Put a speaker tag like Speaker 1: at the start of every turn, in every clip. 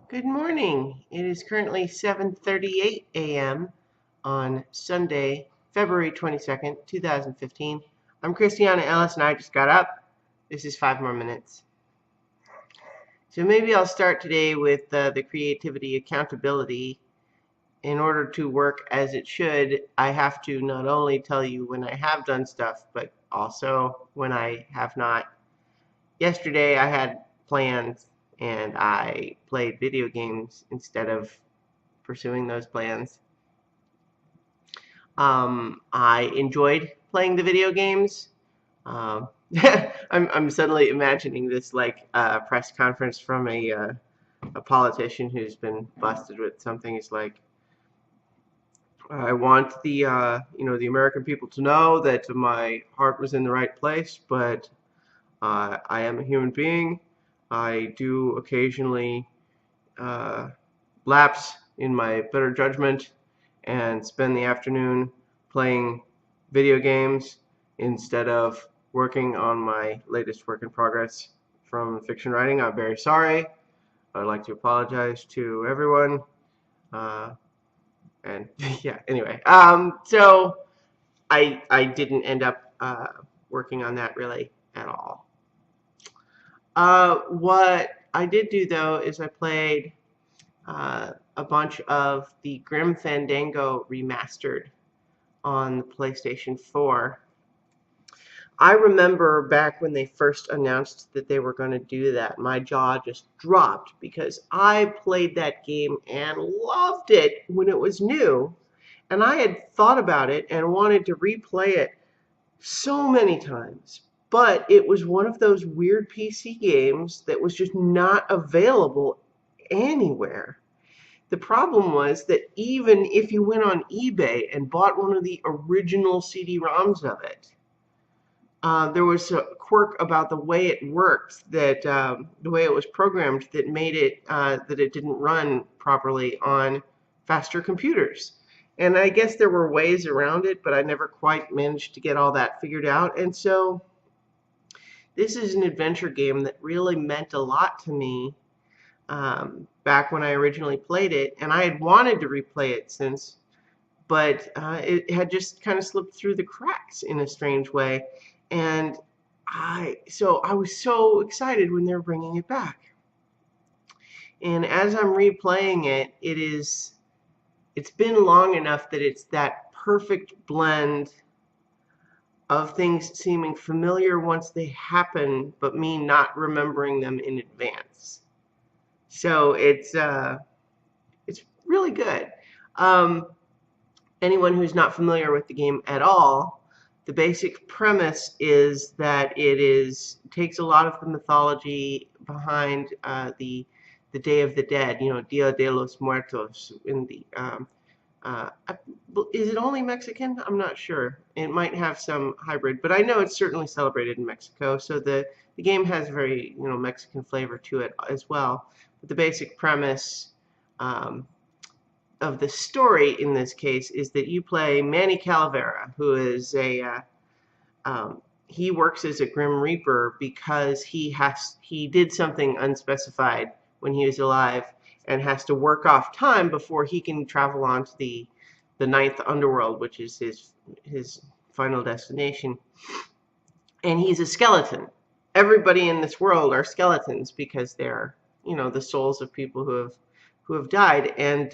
Speaker 1: Good morning. It is currently 7:38 a.m. on Sunday, February 22nd, 2015. I'm Christiana Ellis and I just got up. This is 5 more minutes. So maybe I'll start today with the creativity accountability. In order to work as it should, I have to not only tell you when I have done stuff, but also when I have not. Yesterday I had plans and I played video games instead of pursuing those plans. I enjoyed playing the video games. I'm suddenly imagining this like press conference from a politician who's been busted with something. He's like, I want the the American people to know that my heart was in the right place, but I am a human being. I do occasionally lapse in my better judgment and spend the afternoon playing video games instead of working on my latest work in progress from fiction writing. I'm very sorry. I'd like to apologize to everyone. And yeah, anyway, so I didn't end up working on that really at all. What I did do though is I played a bunch of the Grim Fandango Remastered on the PlayStation 4. I remember back when they first announced that they were going to do that, my jaw just dropped because I played that game and loved it when it was new. And I had thought about it and wanted to replay it so many times. But it was one of those weird PC games that was just not available anywhere. The problem was that even if you went on eBay and bought one of the original CD-ROMs of it, there was a quirk about the way it worked, that the way it was programmed, that made it that it didn't run properly on faster computers. And I guess there were ways around it, but I never quite managed to get all that figured out. And so this is an adventure game that really meant a lot to me back when I originally played it, and I had wanted to replay it since, but it had just kind of slipped through the cracks in a strange way, and I was so excited when they were bringing it back. And as I'm replaying it, it's been long enough that it's that perfect blend of things seeming familiar once they happen, but me not remembering them in advance. So it's really good. Anyone who's not familiar with the game at all, the basic premise is that it takes a lot of the mythology behind the Day of the Dead, Dia de los Muertos. In the is it only Mexican? I'm not sure. It might have some hybrid, but I know it's certainly celebrated in Mexico. So the game has very Mexican flavor to it as well. But the basic premise of the story in this case is that you play Manny Calavera, who is he works as a Grim Reaper because he did something unspecified when he was alive and has to work off time before he can travel on to the ninth underworld, which is his final destination. And he's a skeleton. Everybody in this world are skeletons because they're the souls of people who have died, and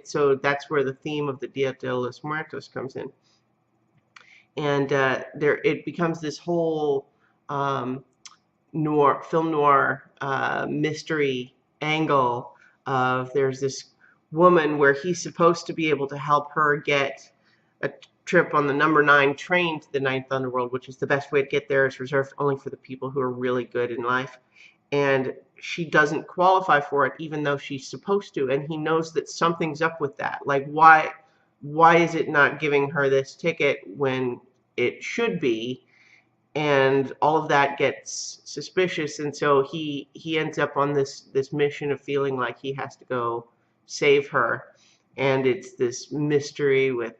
Speaker 1: so that's where the theme of the Dia de los Muertos comes in. And it becomes this whole film noir mystery angle of there's this woman where he's supposed to be able to help her get a trip on the number 9 train to the ninth underworld, which is the best way to get there. It's reserved only for the people who are really good in life. And she doesn't qualify for it even though she's supposed to, and he knows that something's up with that. Like, why is it not giving her this ticket when it should be? And all of that gets suspicious, and so he ends up on this mission of feeling like he has to go save her. And it's this mystery with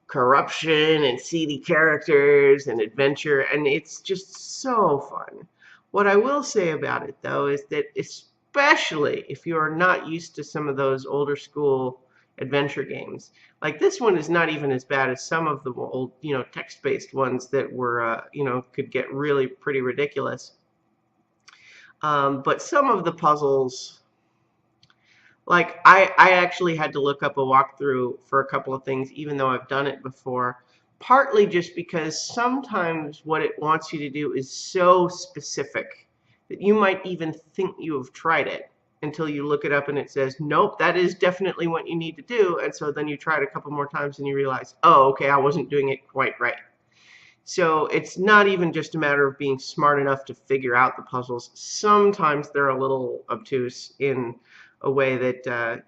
Speaker 1: corruption and seedy characters and adventure, and it's just so fun. What I will say about it, though, is that especially especially if you are not used to some of those older school adventure games. Like this one is not even as bad as some of the old, text-based ones that were, could get really pretty ridiculous. But some of the puzzles, like I actually had to look up a walkthrough for a couple of things, even though I've done it before. Partly just because sometimes what it wants you to do is so specific that you might even think you have tried it until you look it up and it says, nope, that is definitely what you need to do. And so then you try it a couple more times and you realize, oh, okay, I wasn't doing it quite right. So it's not even just a matter of being smart enough to figure out the puzzles. Sometimes they're a little obtuse in a way that,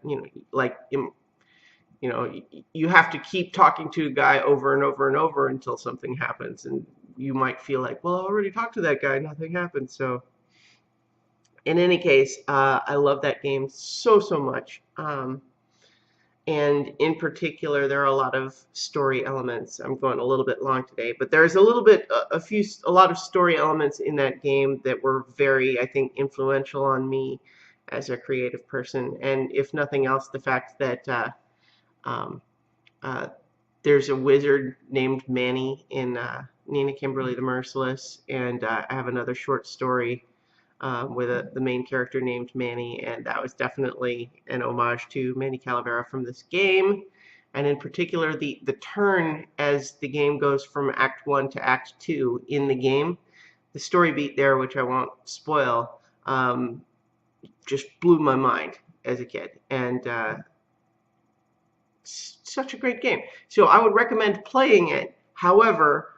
Speaker 1: you have to keep talking to a guy over and over and over until something happens. And you might feel like, well, I already talked to that guy, nothing happened. So in any case, I love that game so much. And in particular, there are a lot of story elements. I'm going a little bit long today, but there's a lot of story elements in that game that were very, I think, influential on me as a creative person. And if nothing else, the fact that there's a wizard named Manny in Nina Kimberly the Merciless, and I have another short story with the main character named Manny, and that was definitely an homage to Manny Calavera from this game. And in particular, the turn as the game goes from Act 1 to Act 2 in the game, the story beat there, which I won't spoil, just blew my mind as a kid. And such a great game. So I would recommend playing it. However,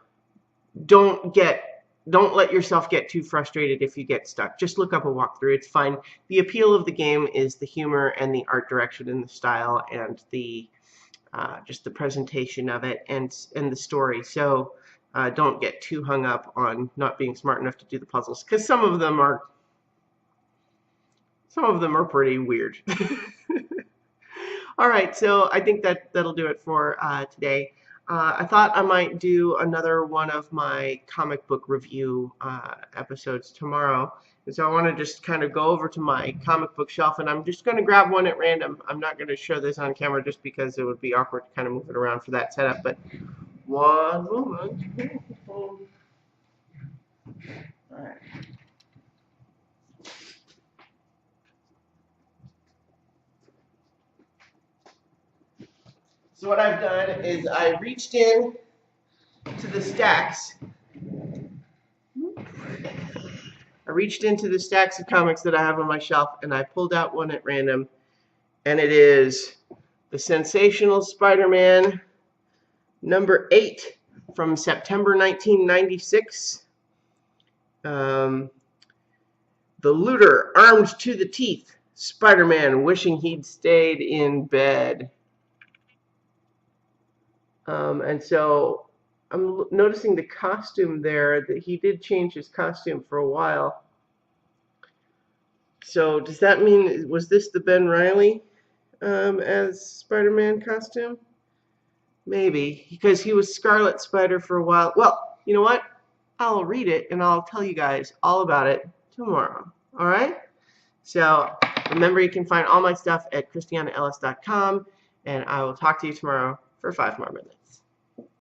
Speaker 1: don't let yourself get too frustrated if you get stuck. Just look up a walkthrough. It's fine. The appeal of the game is the humor and the art direction and the style and the just the presentation of it and the story. So don't get too hung up on not being smart enough to do the puzzles, because some of them are pretty weird. All right, so I think that'll do it for today. I thought I might do another one of my comic book review episodes tomorrow. And so I want to just kind of go over to my comic book shelf, and I'm just going to grab one at random. I'm not going to show this on camera just because it would be awkward to kind of move it around for that setup. But one moment. All right. So what I've done is I reached in to the stacks. I reached into the stacks of comics that I have on my shelf, and I pulled out one at random, and it is the Sensational Spider-Man number 8 from September 1996. The looter, armed to the teeth, Spider-Man wishing he'd stayed in bed. And so I'm noticing the costume there, that he did change his costume for a while. So does that mean, was this the Ben Reilly as Spider-Man costume? Maybe, because he was Scarlet Spider for a while. Well, you know what? I'll read it and I'll tell you guys all about it tomorrow. All right? So remember, you can find all my stuff at christianaellis.com, and I will talk to you tomorrow for 5 more minutes.